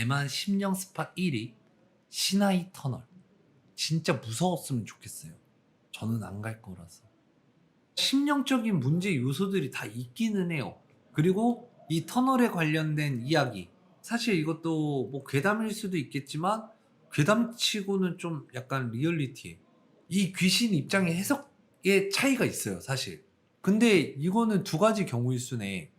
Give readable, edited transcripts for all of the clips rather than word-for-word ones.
대만 심령 스팟 1위 시나이 터널. 진짜 무서웠으면 좋겠어요. 저는 안 갈 거라서. 심령적인 문제 요소들이 다 있기는 해요. 그리고 이 터널에 관련된 이야기. 사실 이것도 뭐 괴담일 수도 있겠지만 괴담치고는 좀 약간 리얼리티에 이 귀신 입장의 해석의 차이가 있어요, 사실. 근데 이거는 두 가지 경우일 수네.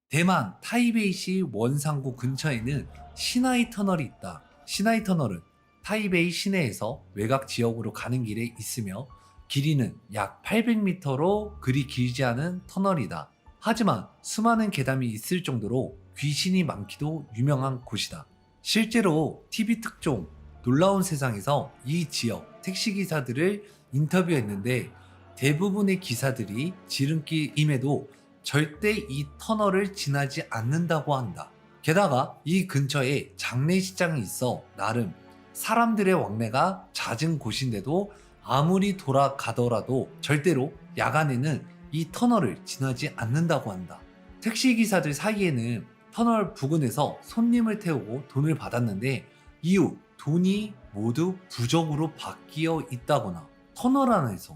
대만 타이베이시 원상구 근처에는 시나이 터널이 있다. 시나이 터널은 타이베이 시내에서 외곽 지역으로 가는 길에 있으며 길이는 약 800m로 그리 길지 않은 터널이다. 하지만 수많은 괴담이 있을 정도로 귀신이 많기도 유명한 곳이다. 실제로 TV 특종 놀라운 세상에서 이 지역 택시기사들을 인터뷰했는데 대부분의 기사들이 지름길임에도 절대 이 터널을 지나지 않는다고 한다. 게다가 이 근처에 장례식장이 있어 나름 사람들의 왕래가 잦은 곳인데도 아무리 돌아가더라도 절대로 야간에는 이 터널을 지나지 않는다고 한다. 택시기사들 사이에는 터널 부근에서 손님을 태우고 돈을 받았는데 이후 돈이 모두 부적으로 바뀌어 있다거나 터널 안에서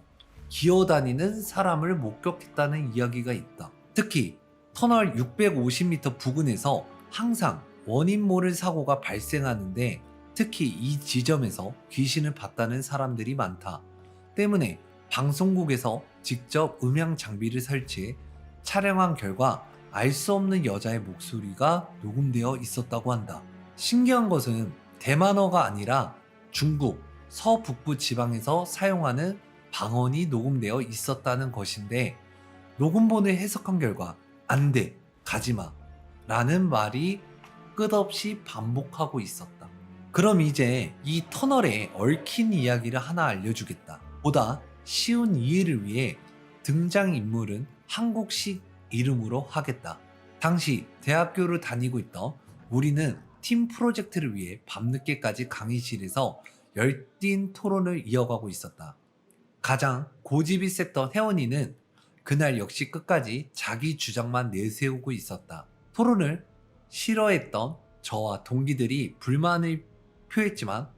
기어다니는 사람을 목격했다는 이야기가 있다. 특히 터널 650m 부근에서 항상 원인 모를 사고가 발생하는데 특히 이 지점에서 귀신을 봤다는 사람들이 많다. 때문에 방송국에서 직접 음향 장비를 설치해 촬영한 결과 알 수 없는 여자의 목소리가 녹음되어 있었다고 한다. 신기한 것은 대만어가 아니라 중국 서북부 지방에서 사용하는 방언이 녹음되어 있었다는 것인데 녹음본을 해석한 결과 안 돼, 가지마 라는 말이 끝없이 반복하고 있었다. 그럼 이제 이 터널에 얽힌 이야기를 하나 알려주겠다. 보다 쉬운 이해를 위해 등장인물은 한국식 이름으로 하겠다. 당시 대학교를 다니고 있던 우리는 팀 프로젝트를 위해 밤늦게까지 강의실에서 열띤 토론을 이어가고 있었다. 가장 고집이 셌던 혜원이는 그날 역시 끝까지 자기 주장만 내세우고 있었다. 토론을 싫어했던 저와 동기들이 불만을 표했지만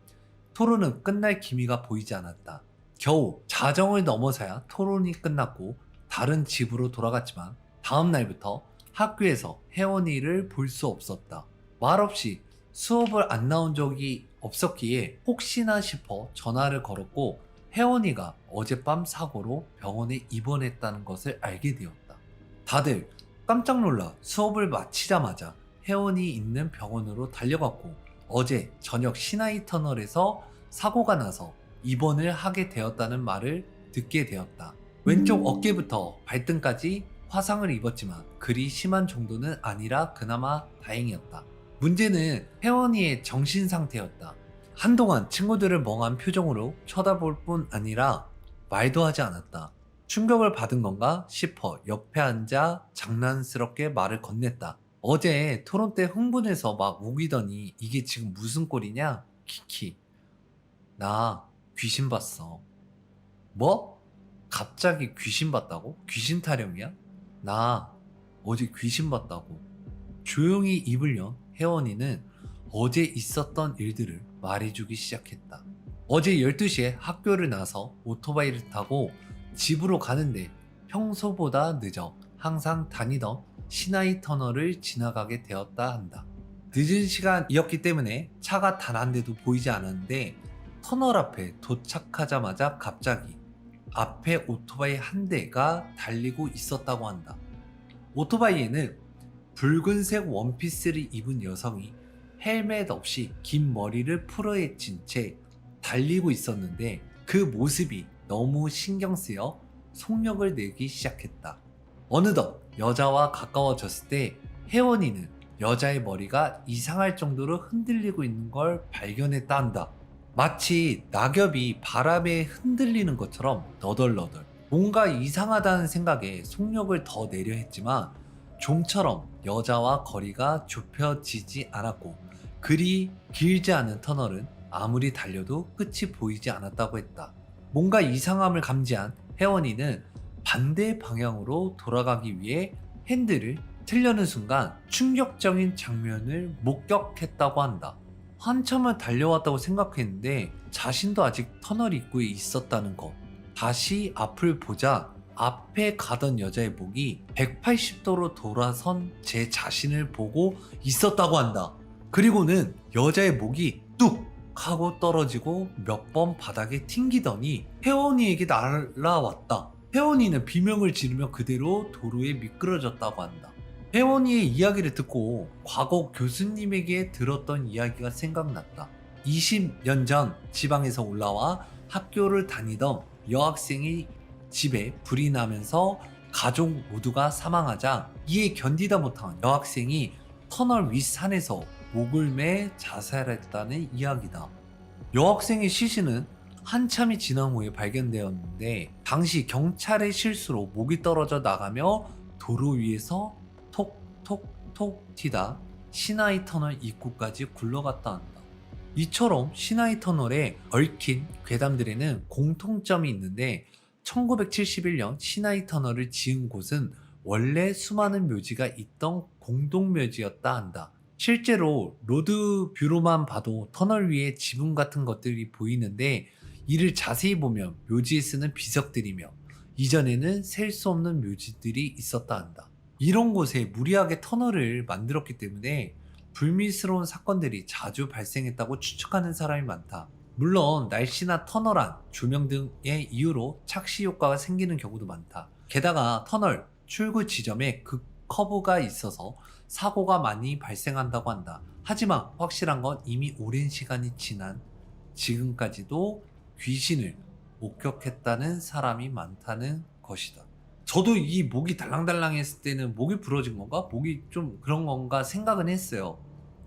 토론은 끝날 기미가 보이지 않았다. 겨우 자정을 넘어서야 토론이 끝났고 다른 집으로 돌아갔지만 다음 날부터 학교에서 혜원이를 볼 수 없었다. 말없이 수업을 안 나온 적이 없었기에 혹시나 싶어 전화를 걸었고 혜원이가 어젯밤 사고로 병원에 입원했다는 것을 알게 되었다. 다들 깜짝 놀라 수업을 마치자마자 혜원이 있는 병원으로 달려갔고 어제 저녁 시나이 터널에서 사고가 나서 입원을 하게 되었다는 말을 듣게 되었다. 왼쪽 어깨부터 발등까지 화상을 입었지만 그리 심한 정도는 아니라 그나마 다행이었다. 문제는 혜원이의 정신 상태였다. 한동안 친구들을 멍한 표정으로 쳐다볼 뿐 아니라 말도 하지 않았다. 충격을 받은 건가 싶어 옆에 앉아 장난스럽게 말을 건넸다. 어제 토론 때 흥분해서 막 우기더니 이게 지금 무슨 꼴이냐? 키키. 나 귀신 봤어. 뭐? 갑자기 귀신 봤다고? 귀신 타령이야? 나 어제 귀신 봤다고. 조용히 입을 연 혜원이는 어제 있었던 일들을 말해주기 시작했다. 어제 12시에 학교를 나서 오토바이를 타고 집으로 가는데 평소보다 늦어 항상 다니던 시나이 터널을 지나가게 되었다 한다. 늦은 시간이었기 때문에 차가 단 한 대도 보이지 않았는데 터널 앞에 도착하자마자 갑자기 앞에 오토바이 한 대가 달리고 있었다고 한다. 오토바이에는 붉은색 원피스를 입은 여성이 헬멧 없이 긴 머리를 풀어헤친 채 달리고 있었는데 그 모습이 너무 신경 쓰여 속력을 내기 시작했다. 어느덧 여자와 가까워졌을 때 혜원이는 여자의 머리가 이상할 정도로 흔들리고 있는 걸 발견했다 한다. 마치 낙엽이 바람에 흔들리는 것처럼 너덜너덜. 뭔가 이상하다는 생각에 속력을 더 내려 했지만 좀처럼 여자와 거리가 좁혀지지 않았고 그리 길지 않은 터널은 아무리 달려도 끝이 보이지 않았다고 했다. 뭔가 이상함을 감지한 혜원이는 반대 방향으로 돌아가기 위해 핸들을 틀려는 순간 충격적인 장면을 목격했다고 한다. 한참을 달려왔다고 생각했는데 자신도 아직 터널 입구에 있었다는 것. 다시 앞을 보자 앞에 가던 여자의 목이 180도로 돌아선 제 자신을 보고 있었다고 한다. 그리고는 여자의 목이 뚝 하고 떨어지고 몇 번 바닥에 튕기더니 혜원이에게 날아왔다. 혜원이는 비명을 지르며 그대로 도로에 미끄러졌다고 한다. 혜원이의 이야기를 듣고 과거 교수님에게 들었던 이야기가 생각났다. 20년 전 지방에서 올라와 학교를 다니던 여학생이 집에 불이 나면서 가족 모두가 사망하자 이에 견디다 못한 여학생이 터널 윗산에서 목을 매 자살했다는 이야기다. 여학생의 시신은 한참이 지난 후에 발견되었는데 당시 경찰의 실수로 목이 떨어져 나가며 도로 위에서 톡톡톡 튀다 시나이 터널 입구까지 굴러갔다 한다. 이처럼 시나이 터널에 얽힌 괴담들에는 공통점이 있는데 1971년 시나이 터널을 지은 곳은 원래 수많은 묘지가 있던 공동묘지였다 한다. 실제로 로드뷰로만 봐도 터널 위에 지붕 같은 것들이 보이는데 이를 자세히 보면 묘지에 쓰는 비석들이며 이전에는 셀 수 없는 묘지들이 있었다 한다. 이런 곳에 무리하게 터널을 만들었기 때문에 불미스러운 사건들이 자주 발생했다고 추측하는 사람이 많다. 물론 날씨나 터널 안, 조명 등의 이유로 착시 효과가 생기는 경우도 많다. 게다가 터널 출구 지점에 커브가 있어서 사고가 많이 발생한다고 한다. 하지만 확실한 건 이미 오랜 시간이 지난 지금까지도 귀신을 목격했다는 사람이 많다는 것이다. 저도 이 목이 달랑달랑 했을 때는 목이 부러진 건가? 목이 좀 그런 건가 생각은 했어요.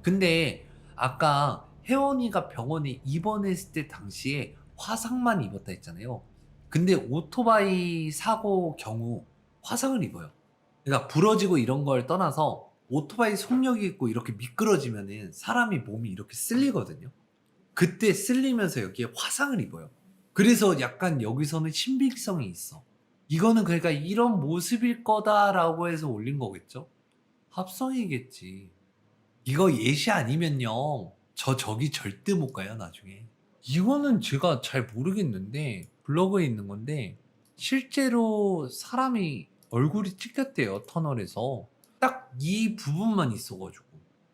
근데 아까 혜원이가 병원에 입원했을 때 당시에 화상만 입었다 했잖아요. 근데 오토바이 사고 경우 화상을 입어요. 그러니까 부러지고 이런 걸 떠나서 오토바이 속력이 있고 이렇게 미끄러지면은 사람이 몸이 이렇게 쓸리거든요. 그때 쓸리면서 여기에 화상을 입어요. 그래서 약간 여기서는 신빙성이 있어. 이거는 그러니까 이런 모습일 거다라고 해서 올린 거겠죠? 합성이겠지. 이거 예시 아니면요. 저기 절대 못 가요, 나중에. 이거는 제가 잘 모르겠는데, 블로그에 있는 건데, 실제로 사람이 얼굴이 찍혔대요, 터널에서. 딱 이 부분만 있어가지고.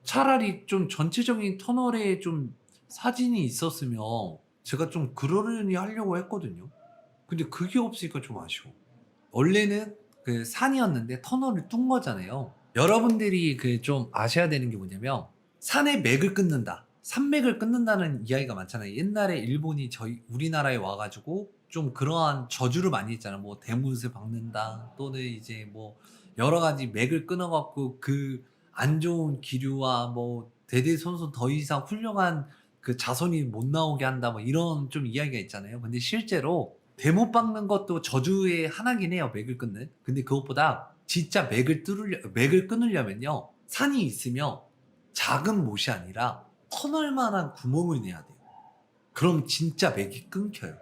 차라리 좀 전체적인 터널에 좀 사진이 있었으면 제가 좀 그러려니 하려고 했거든요. 근데 그게 없으니까 좀 아쉬워. 원래는 그 산이었는데 터널을 뚫은 거잖아요. 여러분들이 그 좀 아셔야 되는 게 뭐냐면 산의 맥을 끊는다. 산맥을 끊는다는 이야기가 많잖아요. 옛날에 일본이 저희 우리나라에 와가지고 좀 그러한 저주를 많이 했잖아요. 뭐 대못을 박는다 또는 이제 뭐 여러 가지 맥을 끊어갖고 그 안 좋은 기류와 뭐 대대손손 더 이상 훌륭한 그 자손이 못 나오게 한다 뭐 이런 좀 이야기가 있잖아요. 근데 실제로 대못 박는 것도 저주의 하나긴 해요. 맥을 끊는. 근데 그것보다 진짜 맥을 끊으려면요. 산이 있으면 작은 못이 아니라 터널만한 구멍을 내야 돼요. 그럼 진짜 맥이 끊겨요.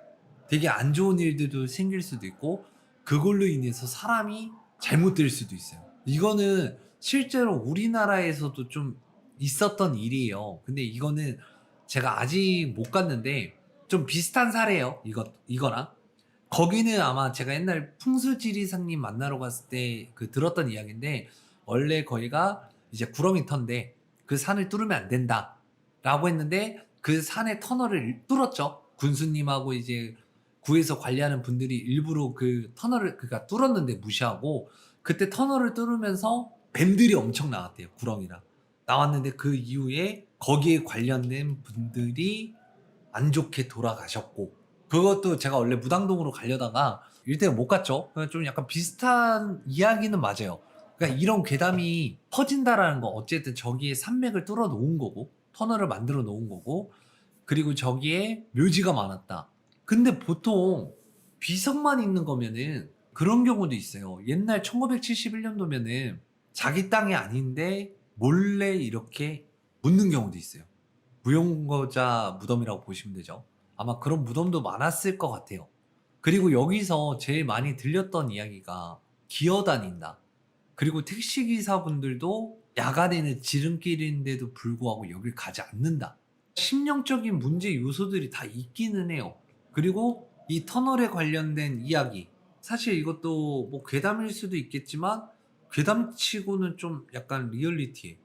되게 안 좋은 일들도 생길 수도 있고 그걸로 인해서 사람이 잘못될 수도 있어요. 이거는 실제로 우리나라에서도 좀 있었던 일이에요. 근데 이거는 제가 아직 못 갔는데 좀 비슷한 사례예요. 이거랑. 거기는 아마 제가 옛날 풍수지리상님 만나러 갔을 때 그 들었던 이야기인데 원래 거기가 이제 구렁이 터인데 그 산을 뚫으면 안 된다 라고 했는데 그 산의 터널을 뚫었죠. 군수님하고 이제 구에서 관리하는 분들이 일부러 그 터널을 그니까 뚫었는데 무시하고 그때 터널을 뚫으면서 뱀들이 엄청 나왔대요. 구렁이랑 나왔는데 그 이후에 거기에 관련된 분들이 안 좋게 돌아가셨고 그것도 제가 원래 무당동으로 가려다가 일대가 못 갔죠. 좀 약간 비슷한 이야기는 맞아요. 그러니까 이런 괴담이 퍼진다라는 거 어쨌든 저기에 산맥을 뚫어 놓은 거고 터널을 만들어 놓은 거고 그리고 저기에 묘지가 많았다. 근데 보통 비석만 있는 거면은 그런 경우도 있어요. 옛날 1971년도면은 자기 땅이 아닌데 몰래 이렇게 묻는 경우도 있어요. 무용거자 무덤이라고 보시면 되죠. 아마 그런 무덤도 많았을 것 같아요. 그리고 여기서 제일 많이 들렸던 이야기가 기어다닌다. 그리고 택시기사분들도 야간에는 지름길인데도 불구하고 여길 가지 않는다. 심령적인 문제 요소들이 다 있기는 해요. 그리고 이 터널에 관련된 이야기. 사실 이것도 뭐 괴담일 수도 있겠지만 괴담치고는 좀 약간 리얼리티해.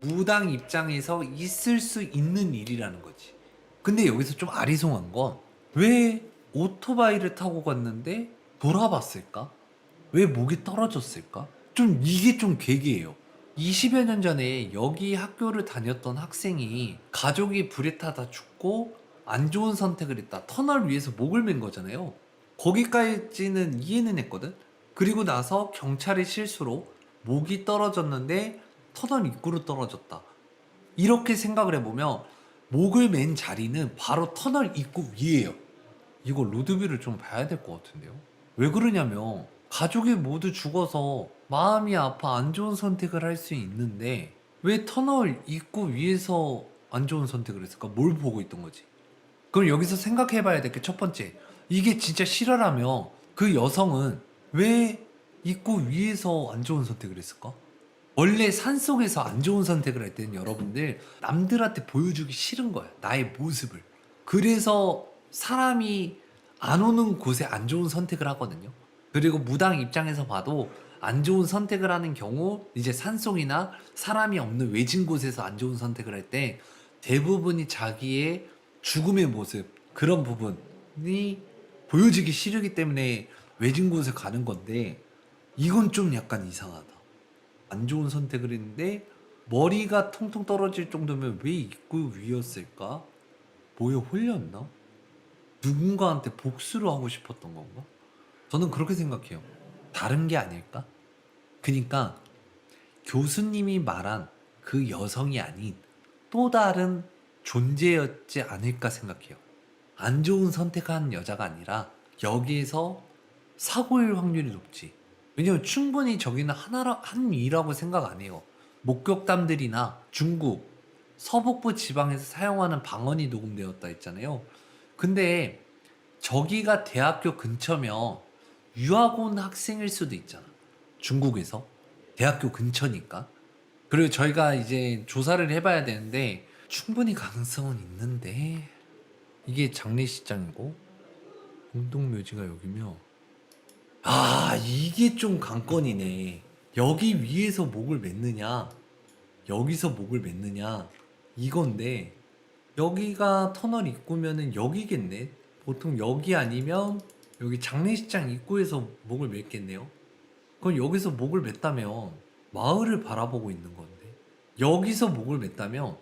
무당 입장에서 있을 수 있는 일이라는 거지. 근데 여기서 좀 아리송한 건 왜 오토바이를 타고 갔는데 돌아봤을까? 왜 목이 떨어졌을까? 좀 이게 좀 괴기해요. 20여 년 전에 여기 학교를 다녔던 학생이 가족이 불에 타다 죽고 안 좋은 선택을 했다. 터널 위에서 목을 맨 거잖아요. 거기까지는 이해는 했거든. 그리고 나서 경찰의 실수로 목이 떨어졌는데 터널 입구로 떨어졌다. 이렇게 생각을 해보면 목을 맨 자리는 바로 터널 입구 위에요. 이거 로드뷰를 좀 봐야 될 것 같은데요. 왜 그러냐면 가족이 모두 죽어서 마음이 아파 안 좋은 선택을 할 수 있는데 왜 터널 입구 위에서 안 좋은 선택을 했을까? 뭘 보고 있던 거지? 그럼 여기서 생각해 봐야 될 게 첫 번째, 이게 진짜 실화라면 그 여성은 왜 입구 위에서 안 좋은 선택을 했을까? 원래 산속에서 안 좋은 선택을 할 때는 여러분들 남들한테 보여주기 싫은 거야. 나의 모습을. 그래서 사람이 안 오는 곳에 안 좋은 선택을 하거든요. 그리고 무당 입장에서 봐도 안 좋은 선택을 하는 경우 이제 산속이나 사람이 없는 외진 곳에서 안 좋은 선택을 할 때 대부분이 자기의 죽음의 모습, 그런 부분이 보여지기 싫기 때문에 외진 곳에 가는 건데 이건 좀 약간 이상하다. 안 좋은 선택을 했는데 머리가 통통 떨어질 정도면 왜 입구 위였을까? 뭐에 홀렸나? 누군가한테 복수를 하고 싶었던 건가? 저는 그렇게 생각해요. 다른 게 아닐까? 그니까 교수님이 말한 그 여성이 아닌 또 다른 존재였지 않을까 생각해요. 안 좋은 선택한 여자가 아니라 여기에서 사고일 확률이 높지. 왜냐면 충분히 저기는 한 일이라고 생각 안 해요. 목격담들이나 중국, 서북부 지방에서 사용하는 방언이 녹음되었다 했잖아요. 근데 저기가 대학교 근처면 유학 온 학생일 수도 있잖아. 중국에서. 대학교 근처니까. 그리고 저희가 이제 조사를 해봐야 되는데 충분히 가능성은 있는데 이게 장례식장이고 공동묘지가 여기며 아 이게 좀 관건이네. 여기 위에서 목을 맸느냐 여기서 목을 맸느냐 이건데 여기가 터널 입구면은 여기겠네. 보통 여기 아니면 여기 장례식장 입구에서 목을 맸겠네요. 그럼 여기서 목을 맸다면 마을을 바라보고 있는 건데 여기서 목을 맸다면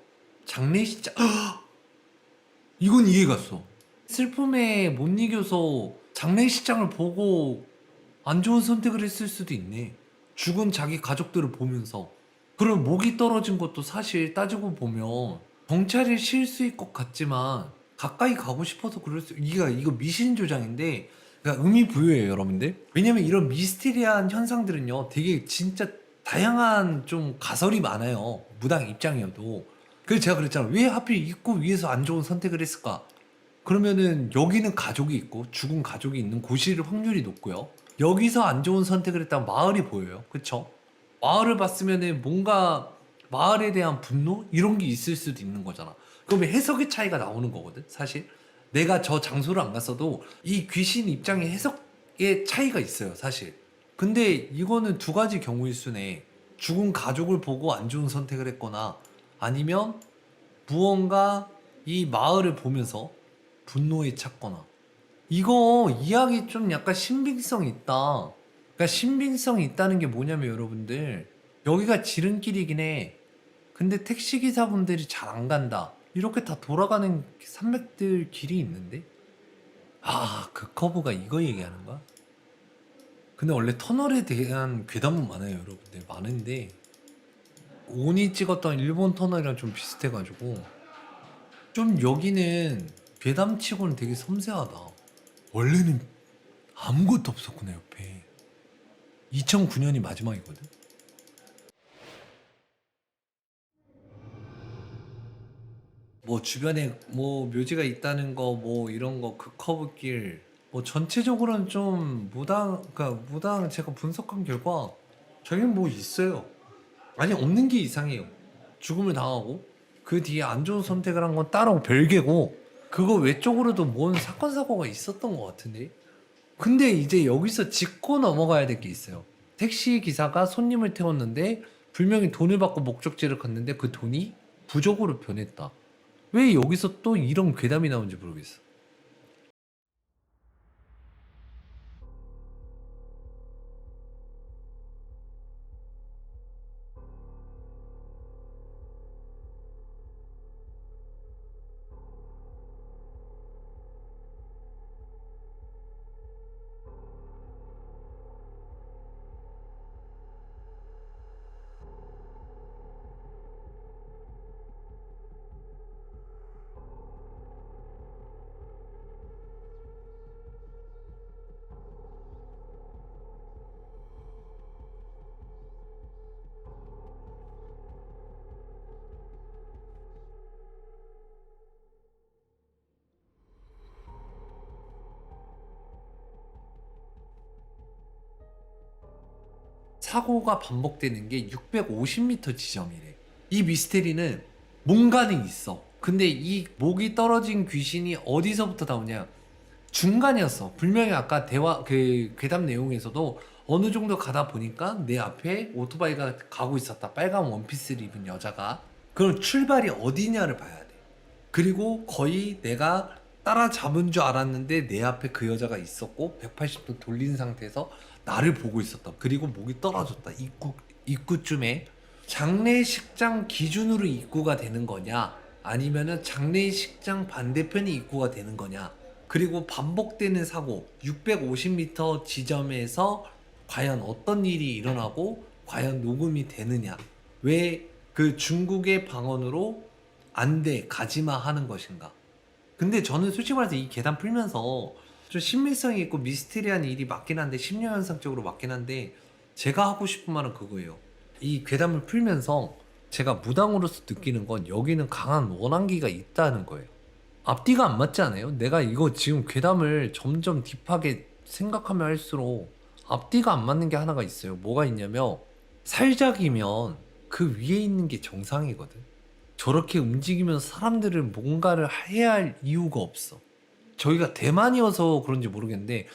장례식장 이건 이해갔어. 슬픔에 못 이겨서 장례식장을 보고 안 좋은 선택을 했을 수도 있네. 죽은 자기 가족들을 보면서. 그럼 목이 떨어진 것도 사실 따지고 보면 경찰이 실수일 것 같지만 가까이 가고 싶어서 그럴 수. 이거 미신 조장인데, 그러니까 의미 부여예요, 여러분들. 왜냐면 이런 미스테리한 현상들은요, 되게 진짜 다양한 좀 가설이 많아요. 무당 입장이어도. 그래서 제가 그랬잖아요. 왜 하필 입구 위에서 안 좋은 선택을 했을까? 그러면은 여기는 가족이 있고 죽은 가족이 있는 곳일 확률이 높고요. 여기서 안 좋은 선택을 했다면 마을이 보여요. 그쵸? 마을을 봤으면은 뭔가 마을에 대한 분노? 이런 게 있을 수도 있는 거잖아. 그러면 해석의 차이가 나오는 거거든, 사실. 내가 저 장소를 안 갔어도 이 귀신 입장의 해석의 차이가 있어요, 사실. 근데 이거는 두 가지 경우일 수네. 죽은 가족을 보고 안 좋은 선택을 했거나 아니면 무언가 이 마을을 보면서 분노에 찼거나. 이거 이야기 좀 약간 신빙성 있다. 그러니까 신빙성이 있다는 게 뭐냐면 여러분들, 여기가 지름길이긴 해. 근데 택시기사분들이 잘 안 간다. 이렇게 다 돌아가는 산맥들 길이 있는데? 아, 그 커브가 이거 얘기하는 거야? 근데 원래 터널에 대한 괴담은 많아요, 여러분들. 많은데 온이 찍었던 일본 터널이랑 좀 비슷해가지고 좀 여기는 괴담치고는 되게 섬세하다. 원래는 아무것도 없었구나, 옆에. 2009년이 마지막이거든. 뭐 주변에 뭐 묘지가 있다는 거, 뭐 이런 거, 그 커브길, 뭐 전체적으로는 좀 무당 제가 분석한 결과 저기는 뭐 있어요. 아니, 없는 게 이상해요. 죽음을 당하고 그 뒤에 안 좋은 선택을 한 건 따로 별개고, 그거 외적으로도 뭔 사건 사고가 있었던 것 같은데. 근데 이제 여기서 짚고 넘어가야 될 게 있어요. 택시 기사가 손님을 태웠는데 분명히 돈을 받고 목적지를 갔는데 그 돈이 부적으로 변했다. 왜 여기서 또 이런 괴담이 나오는지 모르겠어. 사고가 반복되는 게 650m 지점이래. 이 미스테리는 뭔가는 있어. 근데 이 목이 떨어진 귀신이 어디서부터 나오냐? 중간이었어. 분명히 아까 대화 그 괴담 내용에서도 어느 정도 가다 보니까 내 앞에 오토바이가 가고 있었다. 빨간 원피스를 입은 여자가. 그럼 출발이 어디냐를 봐야 돼. 그리고 거의 내가 따라잡은 줄 알았는데 내 앞에 그 여자가 있었고 180도 돌린 상태에서 나를 보고 있었다. 그리고 목이 떨어졌다. 입구쯤에. 장례식장 기준으로 입구가 되는 거냐, 아니면은 장례식장 반대편이 입구가 되는 거냐. 그리고 반복되는 사고 650m 지점에서 과연 어떤 일이 일어나고 과연 녹음이 되느냐. 왜 그 중국의 방언으로 안 돼, 가지마 하는 것인가. 근데 저는 솔직히 말해서 이 계단 풀면서 좀 신빙성이 있고 미스테리한 일이 맞긴 한데, 심리현상적으로 맞긴 한데, 제가 하고 싶은 말은 그거예요. 이 괴담을 풀면서 제가 무당으로서 느끼는 건 여기는 강한 원한기가 있다는 거예요. 앞뒤가 안 맞지 않아요? 내가 이거 지금 괴담을 점점 딥하게 생각하면 할수록 앞뒤가 안 맞는 게 하나가 있어요. 뭐가 있냐면, 살작이면 그 위에 있는 게 정상이거든. 저렇게 움직이면서 사람들을 뭔가를 해야 할 이유가 없어. 저희가 대만이어서 그런지 모르겠는데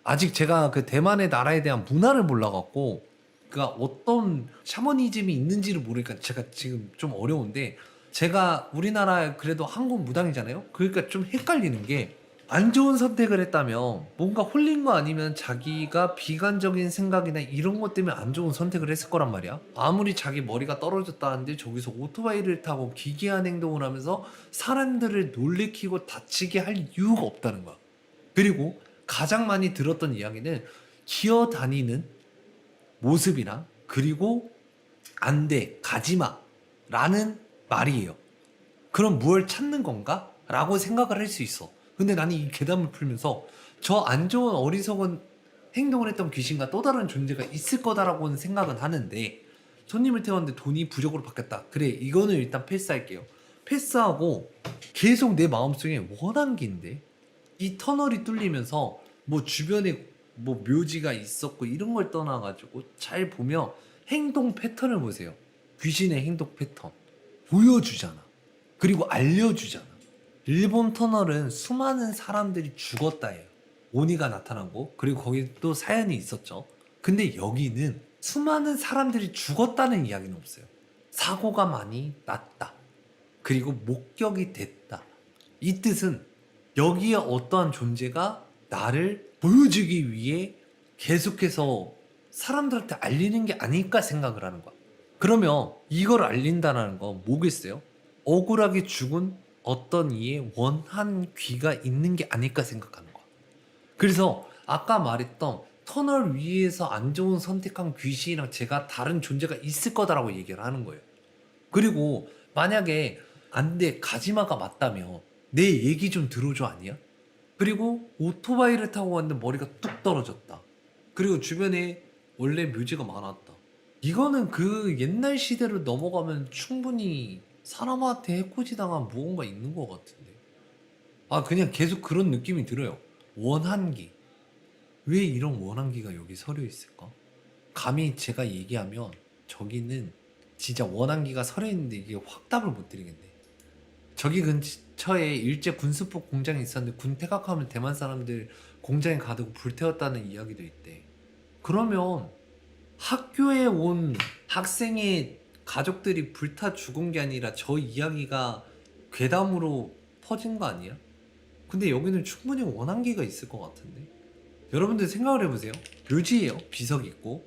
아직 제가 그 대만의 나라에 대한 문화를 몰라갖고, 그니까 어떤 샤머니즘이 있는지를 모르니까 제가 지금 좀 어려운데, 제가 우리나라 그래도 한국 무당이잖아요. 그러니까 좀 헷갈리는 게, 안 좋은 선택을 했다면 뭔가 홀린 거 아니면 자기가 비관적인 생각이나 이런 것 때문에 안 좋은 선택을 했을 거란 말이야. 아무리 자기 머리가 떨어졌다는데 저기서 오토바이를 타고 기괴한 행동을 하면서 사람들을 놀래키고 다치게 할 이유가 없다는 거야. 그리고 가장 많이 들었던 이야기는 기어 다니는 모습이나 그리고 안 돼, 가지마 라는 말이에요. 그럼 뭘 찾는 건가? 라고 생각을 할 수 있어. 근데 나는 이 괴담을 풀면서 저 안 좋은 어리석은 행동을 했던 귀신과 또 다른 존재가 있을 거다라고는 생각은 하는데, 손님을 태웠는데 돈이 부족으로 바뀌었다. 그래, 이거는 일단 패스할게요. 패스하고 계속 내 마음속에 원한기인데 이 터널이 뚫리면서 뭐 주변에 뭐 묘지가 있었고 이런 걸 떠나가지고 잘 보면 행동 패턴을 보세요. 귀신의 행동 패턴 보여주잖아. 그리고 알려주잖아. 일본 터널은 수많은 사람들이 죽었다예요. 오니가 나타나고, 그리고 거기 또 사연이 있었죠. 근데 여기는 수많은 사람들이 죽었다는 이야기는 없어요. 사고가 많이 났다. 그리고 목격이 됐다. 이 뜻은 여기에 어떠한 존재가 나를 보여주기 위해 계속해서 사람들한테 알리는 게 아닐까 생각을 하는 거야. 그러면 이걸 알린다는 건 뭐겠어요? 억울하게 죽은 어떤 이의 원한 귀가 있는 게 아닐까 생각하는 거야. 그래서 아까 말했던 터널 위에서 안 좋은 선택한 귀신이랑 제가 다른 존재가 있을 거다라고 얘기를 하는 거예요. 그리고 만약에 안 돼, 가지마가 맞다면 내 얘기 좀 들어줘 아니야? 그리고 오토바이를 타고 왔는데 머리가 뚝 떨어졌다. 그리고 주변에 원래 묘지가 많았다. 이거는 그 옛날 시대로 넘어가면 충분히 사람한테 해코지 당한 무언가 있는 것 같은데. 아, 그냥 계속 그런 느낌이 들어요. 원한기. 왜 이런 원한기가 여기 서려 있을까? 감히 제가 얘기하면 저기는 진짜 원한기가 서려 있는데 이게 확답을 못 드리겠네. 저기 근처에 일제 군수복 공장이 있었는데 군 퇴각하면 대만 사람들 공장에 가두고 불태웠다는 이야기도 있대. 그러면 학교에 온 학생의 가족들이 불타 죽은 게 아니라 저 이야기가 괴담으로 퍼진 거 아니야? 근데 여기는 충분히 원한기가 있을 것 같은데. 여러분들 생각을 해보세요. 묘지예요. 비석 있고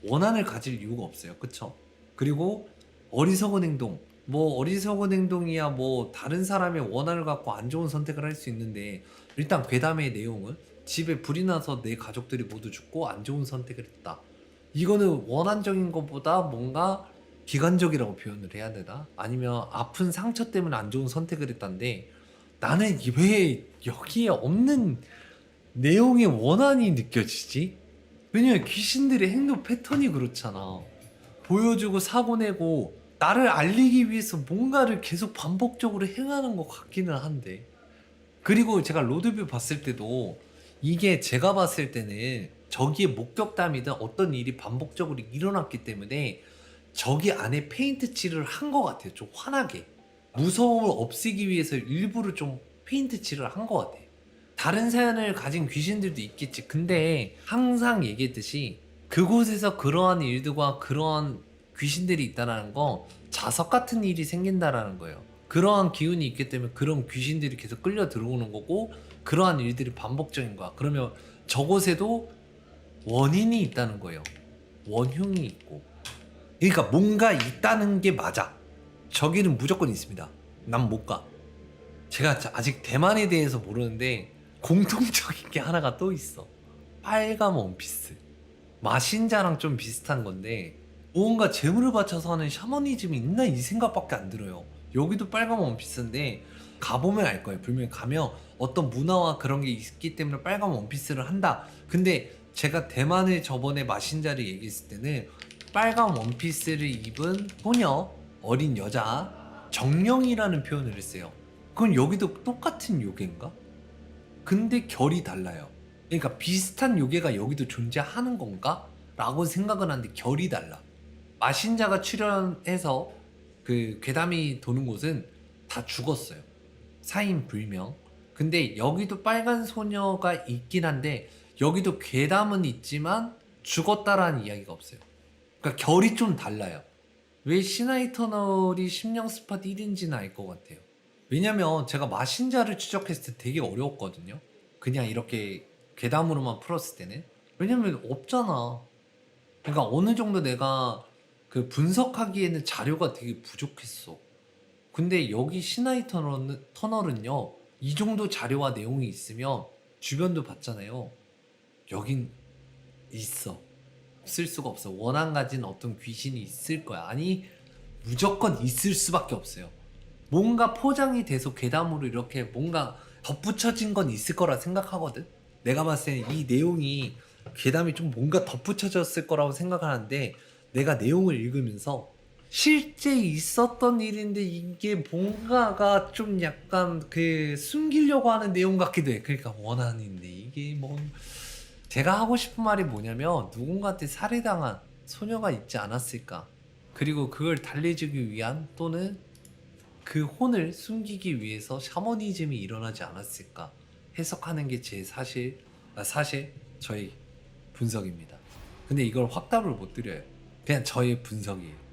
원한을 가질 이유가 없어요. 그쵸? 그리고 어리석은 행동, 뭐 어리석은 행동이야 뭐 다른 사람의 원한을 갖고 안 좋은 선택을 할 수 있는데, 일단 괴담의 내용은 집에 불이 나서 내 가족들이 모두 죽고 안 좋은 선택을 했다. 이거는 원한적인 것보다 뭔가 비관적이라고 표현을 해야 되나? 아니면 아픈 상처 때문에 안 좋은 선택을 했다는데, 나는 왜 여기에 없는 내용의 원한이 느껴지지? 왜냐면 귀신들의 행동 패턴이 그렇잖아. 보여주고 사고 내고 나를 알리기 위해서 뭔가를 계속 반복적으로 행하는 것 같기는 한데. 그리고 제가 로드뷰 봤을 때도 이게 제가 봤을 때는 저기에 목격담이든 어떤 일이 반복적으로 일어났기 때문에 저기 안에 페인트 칠을 한 것 같아요. 좀 환하게. 무서움을 없애기 위해서 일부러 좀 페인트 칠을 한 것 같아요. 다른 사연을 가진 귀신들도 있겠지. 근데 항상 얘기했듯이 그곳에서 그러한 일들과 그러한 귀신들이 있다는 건 자석 같은 일이 생긴다라는 거예요. 그러한 기운이 있기 때문에 그런 귀신들이 계속 끌려 들어오는 거고, 그러한 일들이 반복적인 거야. 그러면 저곳에도 원인이 있다는 거예요. 원흉이 있고. 그러니까 뭔가 있다는 게 맞아. 저기는 무조건 있습니다. 난 못 가. 제가 아직 대만에 대해서 모르는데 공통적인 게 하나가 또 있어. 빨간 원피스. 마신자랑 좀 비슷한 건데 무언가 재물을 바쳐서 하는 샤머니즘이 있나 이 생각밖에 안 들어요. 여기도 빨간 원피스인데 가보면 알 거예요. 분명히 가면 어떤 문화와 그런 게 있기 때문에 빨간 원피스를 한다. 근데 제가 대만을 저번에 마신자를 얘기했을 때는 빨간 원피스를 입은 소녀, 어린 여자, 정령이라는 표현을 했어요. 그럼 여기도 똑같은 요괴인가? 근데 결이 달라요. 그러니까 비슷한 요괴가 여기도 존재하는 건가? 라고 생각은 하는데 결이 달라. 마신자가 출연해서 그 괴담이 도는 곳은 다 죽었어요. 사인 불명. 근데 여기도 빨간 소녀가 있긴 한데 여기도 괴담은 있지만 죽었다라는 이야기가 없어요. 그러니까 결이 좀 달라요. 왜 시나이 터널이 심령 스팟 1인지는 알 것 같아요. 왜냐면 제가 마신자를 추적했을 때 되게 어려웠거든요. 그냥 이렇게 괴담으로만 풀었을 때는. 왜냐면 없잖아. 그러니까 어느 정도 내가 그 분석하기에는 자료가 되게 부족했어. 근데 여기 시나이 터널은요, 이 정도 자료와 내용이 있으면 주변도 봤잖아요. 여긴 있어. 없을 수가 없어. 원한 가진 어떤 귀신이 있을 거야. 아니, 무조건 있을 수밖에 없어요. 뭔가 포장이 돼서 괴담으로 이렇게 뭔가 덧붙여진 건 있을 거라 생각하거든. 내가 봤을 때 이 내용이 괴담이 좀 뭔가 덧붙여졌을 거라고 생각하는데, 내가 내용을 읽으면서 실제 있었던 일인데 이게 뭔가가 좀 약간 그 숨기려고 하는 내용 같기도 해. 그러니까 원한인데 이게 뭐, 제가 하고 싶은 말이 뭐냐면 누군가한테 살해당한 소녀가 있지 않았을까. 그리고 그걸 달래주기 위한 또는 그 혼을 숨기기 위해서 샤머니즘이 일어나지 않았을까 해석하는 게 제 사실 저의 분석입니다. 근데 이걸 확답을 못 드려요. 그냥 저의 분석이에요.